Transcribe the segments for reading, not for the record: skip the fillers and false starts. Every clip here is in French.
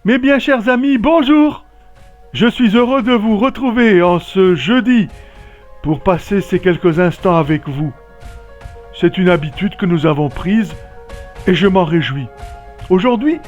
Mes bien chers amis, bonjour! Je suis heureux de vous retrouver en ce jeudi pour passer ces quelques instants avec vous. C'est une habitude que nous avons prise et je m'en réjouis. Aujourd'hui,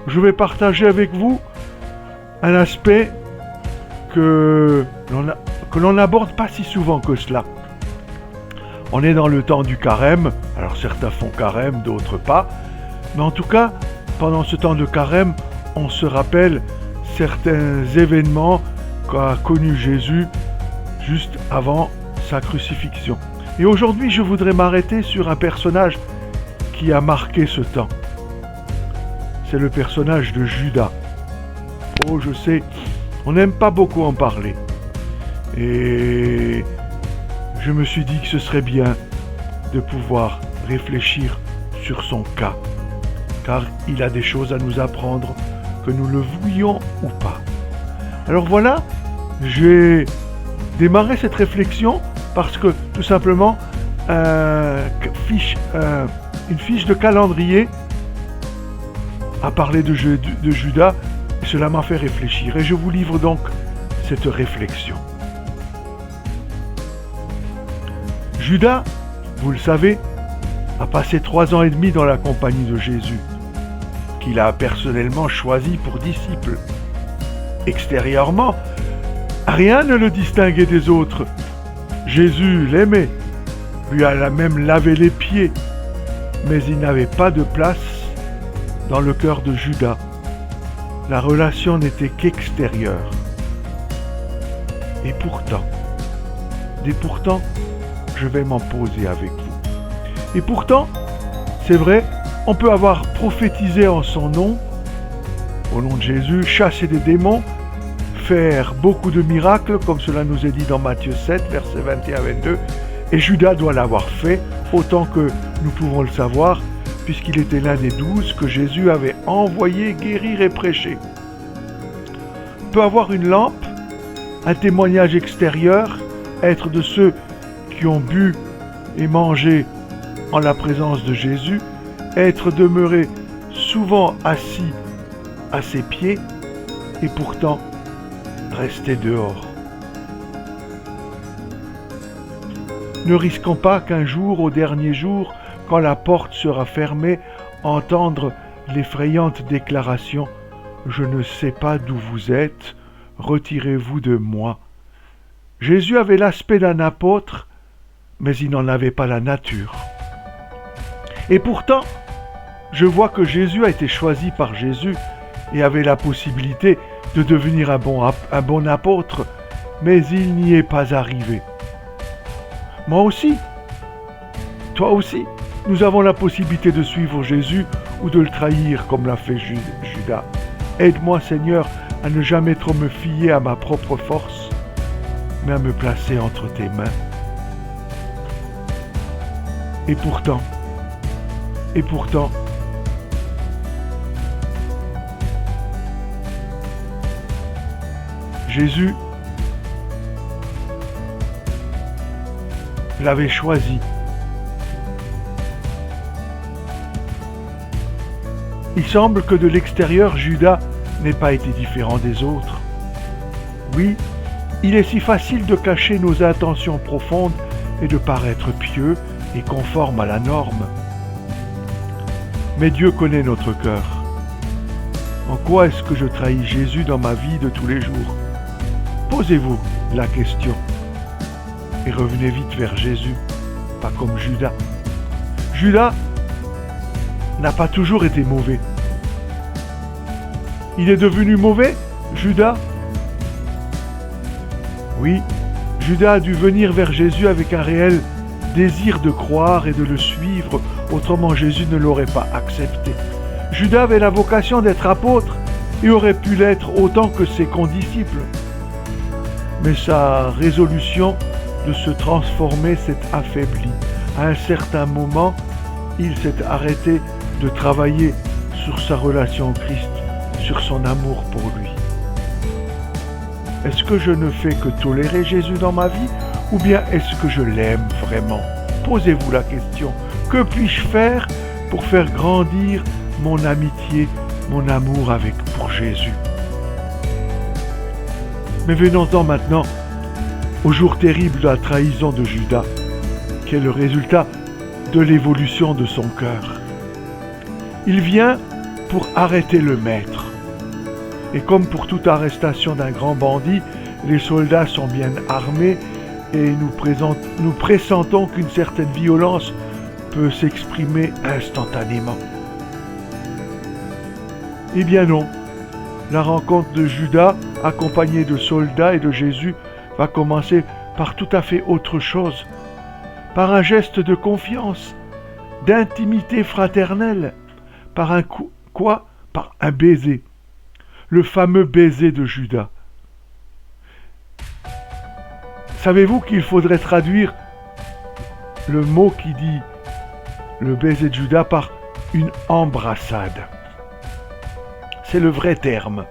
je vais partager avec vous un aspect que l'on n'aborde pas si souvent que cela. On est dans le temps du carême, alors certains font carême, d'autres pas, mais en tout cas, pendant ce temps de carême, on se rappelle certains événements qu'a connus Jésus juste avant sa crucifixion. Et aujourd'hui, je voudrais m'arrêter sur un personnage qui a marqué ce temps. C'est le personnage de Judas. Oh, je sais, on n'aime pas beaucoup en parler. Et je me suis dit que ce serait bien de pouvoir réfléchir sur son cas, car il a des choses à nous apprendre, que nous le voulions ou pas. Alors voilà, j'ai démarré cette réflexion parce que tout simplement une fiche de calendrier a parlé de Judas et cela m'a fait réfléchir. Et je vous livre donc cette réflexion. Judas, vous le savez, a passé 3 ans et demi dans la compagnie de Jésus, qu'il a personnellement choisi pour disciple. Extérieurement, rien ne le distinguait des autres. Jésus l'aimait, lui a même lavé les pieds, mais il n'avait pas de place dans le cœur de Judas. La relation n'était qu'extérieure. Et pourtant, je vais m'en poser avec vous. Et pourtant, c'est vrai, on peut avoir prophétisé en son nom, au nom de Jésus, chasser des démons, faire beaucoup de miracles, comme cela nous est dit dans Matthieu 7, versets 21-22, et Judas doit l'avoir fait, autant que nous pouvons le savoir, puisqu'il était l'un des 12 que Jésus avait envoyé guérir et prêcher. On peut avoir une lampe, un témoignage extérieur, être de ceux qui ont bu et mangé en la présence de Jésus, être demeuré souvent assis à ses pieds et pourtant rester dehors. Ne risquons pas qu'un jour, au dernier jour, quand la porte sera fermée, entendre l'effrayante déclaration « Je ne sais pas d'où vous êtes, retirez-vous de moi ». Jésus avait l'aspect d'un apôtre, mais il n'en avait pas la nature. Et pourtant, je vois que Jésus a été choisi par Jésus et avait la possibilité de devenir un bon apôtre, mais il n'y est pas arrivé. Moi aussi, toi aussi, nous avons la possibilité de suivre Jésus ou de le trahir comme l'a fait Judas. Aide-moi, Seigneur, à ne jamais trop me fier à ma propre force, mais à me placer entre tes mains. Et pourtant, Jésus l'avait choisi. Il semble que de l'extérieur, Judas n'ait pas été différent des autres. Oui, il est si facile de cacher nos intentions profondes et de paraître pieux et conforme à la norme. Mais Dieu connaît notre cœur. En quoi est-ce que je trahis Jésus dans ma vie de tous les jours? Posez-vous la question et revenez vite vers Jésus, pas comme Judas. Judas n'a pas toujours été mauvais. Il est devenu mauvais, Judas? Oui, Judas a dû venir vers Jésus avec un réel désir de croire et de le suivre, autrement Jésus ne l'aurait pas accepté. Judas avait la vocation d'être apôtre et aurait pu l'être autant que ses condisciples. Mais sa résolution de se transformer s'est affaiblie. À un certain moment, il s'est arrêté de travailler sur sa relation au Christ, sur son amour pour lui. Est-ce que je ne fais que tolérer Jésus dans ma vie ou bien est-ce que je l'aime vraiment? Posez-vous la question. Que puis-je faire pour faire grandir mon amitié mon amour pour Jésus. Mais venons-en maintenant au jour terrible de la trahison de Judas, qui est le résultat de l'évolution de son cœur. Il vient pour arrêter le maître. Et comme pour toute arrestation d'un grand bandit, les soldats sont bien armés et nous pressentons qu'une certaine violence peut s'exprimer instantanément. Eh bien non, la rencontre de Judas, accompagné de soldats et de Jésus, va commencer par tout à fait autre chose, par un geste de confiance, d'intimité fraternelle, par un baiser, le fameux baiser de Judas. Savez-vous qu'il faudrait traduire le mot qui dit le baiser de Judas par une embrassade? C'est le vrai terme.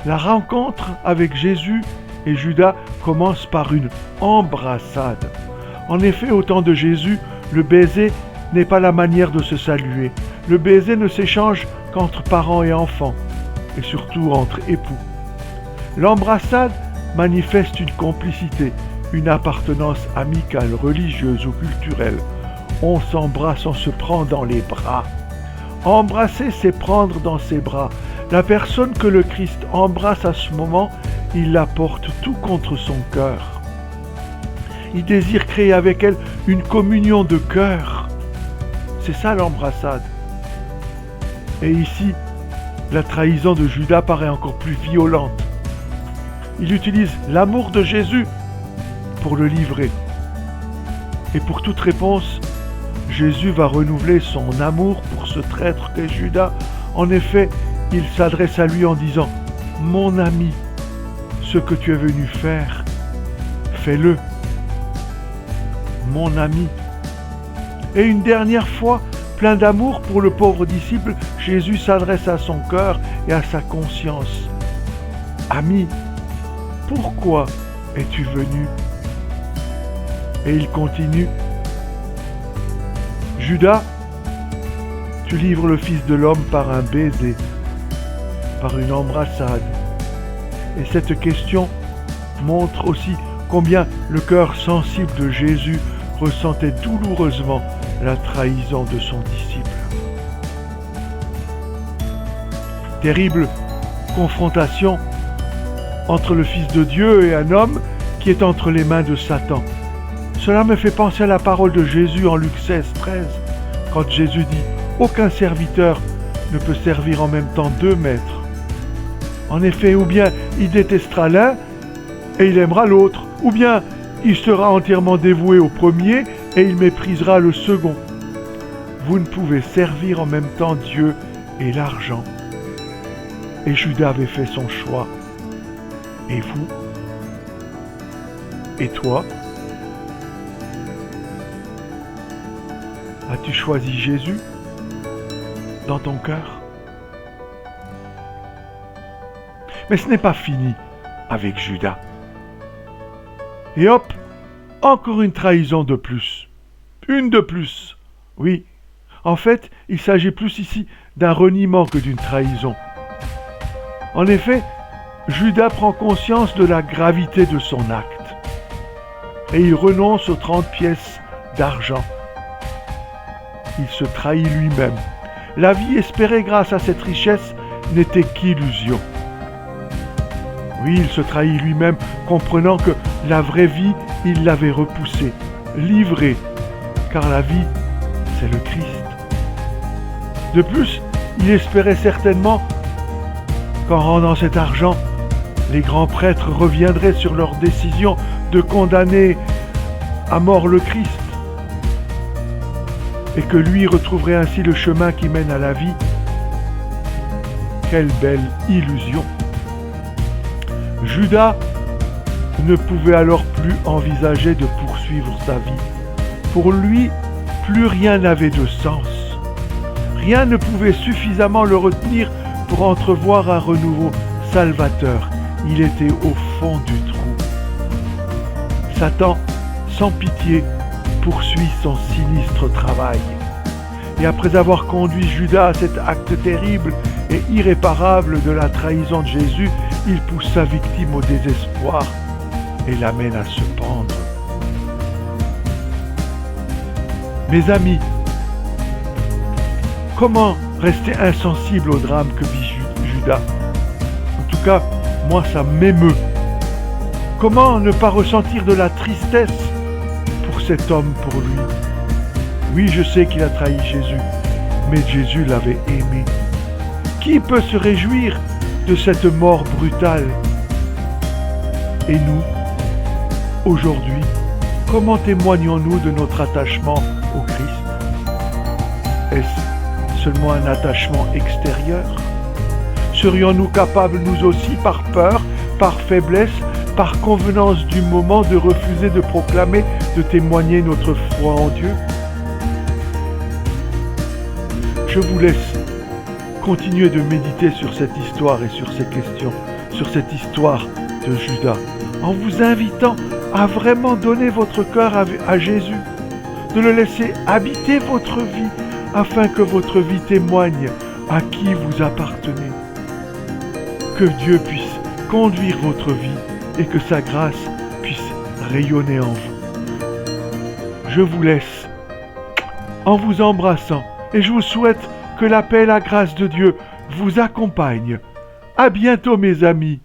La rencontre avec Jésus et Judas commence par une embrassade. En effet, au temps de Jésus, le baiser n'est pas la manière de se saluer. Le baiser ne s'échange qu'entre parents et enfants, et surtout entre époux. L'embrassade manifeste une complicité, une appartenance amicale, religieuse ou culturelle. On s'embrasse, on se prend dans les bras. Embrasser, c'est prendre dans ses bras. La personne que le Christ embrasse à ce moment, il la porte tout contre son cœur. Il désire créer avec elle une communion de cœur. C'est ça l'embrassade. Et ici, la trahison de Judas paraît encore plus violente. Il utilise l'amour de Jésus pour le livrer. Et pour toute réponse, Jésus va renouveler son amour pour ce traître qu'est Judas. En effet, il s'adresse à lui en disant « Mon ami, ce que tu es venu faire, fais-le. Mon ami. » Et une dernière fois, plein d'amour pour le pauvre disciple, Jésus s'adresse à son cœur et à sa conscience. « Ami, pourquoi es-tu venu ?» Et il continue. « Judas, tu livres le Fils de l'homme par un baiser, par une embrassade. » Et cette question montre aussi combien le cœur sensible de Jésus ressentait douloureusement la trahison de son disciple. Terrible confrontation entre le Fils de Dieu et un homme qui est entre les mains de Satan. Cela me fait penser à la parole de Jésus en Luc 16, 13, quand Jésus dit « Aucun serviteur ne peut servir en même temps 2 maîtres. En effet, ou bien il détestera l'un et il aimera l'autre, ou bien il sera entièrement dévoué au premier et il méprisera le second. Vous ne pouvez servir en même temps Dieu et l'argent. » Et Judas avait fait son choix. Et vous? Et toi? As-tu choisi Jésus dans ton cœur? Mais ce n'est pas fini avec Judas. Et hop, encore une trahison de plus. Une de plus. Oui, en fait, il s'agit plus ici d'un reniement que d'une trahison. En effet, Judas prend conscience de la gravité de son acte. Et il renonce aux 30 pièces d'argent. Il se trahit lui-même. La vie espérée grâce à cette richesse n'était qu'illusion. Oui, il se trahit lui-même, comprenant que la vraie vie, il l'avait repoussée, livrée, car la vie, c'est le Christ. De plus, il espérait certainement qu'en rendant cet argent, les grands prêtres reviendraient sur leur décision de condamner à mort le Christ, et que lui retrouverait ainsi le chemin qui mène à la vie. Quelle belle illusion! Judas ne pouvait alors plus envisager de poursuivre sa vie. Pour lui, plus rien n'avait de sens. Rien ne pouvait suffisamment le retenir pour entrevoir un renouveau salvateur. Il était au fond du trou. Satan, sans pitié, poursuit son sinistre travail. Et après avoir conduit Judas à cet acte terrible et irréparable de la trahison de Jésus, il pousse sa victime au désespoir et l'amène à se pendre. Mes amis, comment rester insensible au drame que vit Judas? En tout cas, moi ça m'émeut. Comment ne pas ressentir de la tristesse pour cet homme, pour lui? Oui, je sais qu'il a trahi Jésus, mais Jésus l'avait aimé. Qui peut se réjouir de cette mort brutale? Et nous, aujourd'hui, comment témoignons-nous de notre attachement au Christ? Est-ce seulement un attachement extérieur? Serions-nous capables, nous aussi, par peur, par faiblesse, par convenance du moment, de refuser de proclamer, de témoigner notre foi en Dieu? Je vous laisse continuer de méditer sur cette histoire et sur ces questions, sur cette histoire de Judas, en vous invitant à vraiment donner votre cœur à Jésus, de le laisser habiter votre vie, afin que votre vie témoigne à qui vous appartenez. Que Dieu puisse conduire votre vie et que sa grâce puisse rayonner en vous. Je vous laisse en vous embrassant et je vous souhaite que la paix et la grâce de Dieu vous accompagnent. À bientôt mes amis.